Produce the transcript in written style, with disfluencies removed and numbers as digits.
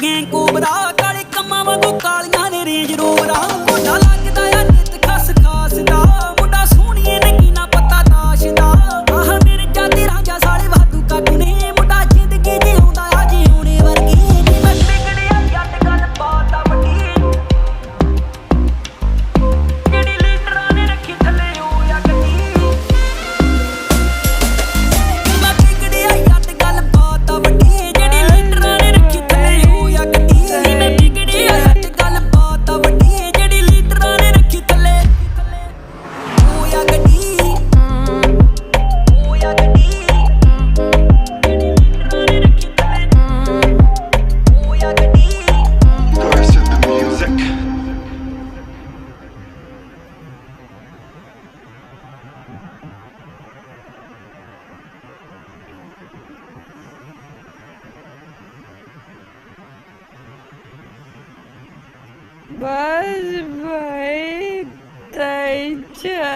Gang cobra ਕਾਲੇ ਕੰਮਾਂ ਵਾਂਗੂ ਕਾਲੀਆਂ ਨੇ ਰੇਂਜ ਰੋਵਰਾ ਮੁੰਡਾ ਲੱਗਦਾ ਆ ਨਿਤ ਖਸ ਖਾਸ ਦਾ ਮੁੰਡਾ ਸੋਹਣੀਏ ਨੇ ਕੀ ਨਾ ਪਤਾ ਤਾਸ਼ ਦਾ ਆਹ ਮੇਰੇ ਜਾਤੀ ਰਾਂਝਾ ਸਾਲੇ ਵਾਧੂ ਕਾਟੂ ਨੇ ਮੁੰਡਾ ਜ਼ਿੰਦਗੀ ਜਿਉਂਦਾ ਆ ਜਿਉਣੇ ਵਰਗੀ ਨੀ ਮੈਂ ਵਿਗੜਿਆ ਜੱਟ ਗੱਲ ਬਾਤ ਆ ਵੱਡੀ ਜਿਹੜੀ ਲੀਡਰਾਂ ਨੇ ਰੱਖੀ ਥੱਲੇ ਉਹ ਆ ਗੱਡੀ ਨੀ ਮੈਂ ਵਿਗੜਿਆ ਜੱਟ ਗੱਲ ਬਾਤ ਆ ਵੱਡੀ ਜਿਹੜੀ ਲੀਡਰਾਂ ਨੇ ਰੱਖੀ ਥੱਲੇ ਉਹ ਆ ਗੱਡੀ ਨੀ ਮੈਂ ਵਿਗੜਿਆ ਜੱਟ ਗੱਲ ਬਾਤ ਆ ਵੱਡੀ ਜਿਹੜੀ ਲੀਡਰਾਂ ਨੇ ਰੱਖੀ ਥੱਲੇ ਉਹ ਆ ਗੱਡੀ ਉਹ ਆ ਗੱਡੀ ਜਿਹੜੀ ਲੀਡਰਾਂ ਨੇ ਰੱਖੀ ਥੱਲੇ ਉਹ ਆ ਗੱਡੀ Chorus of the music. बस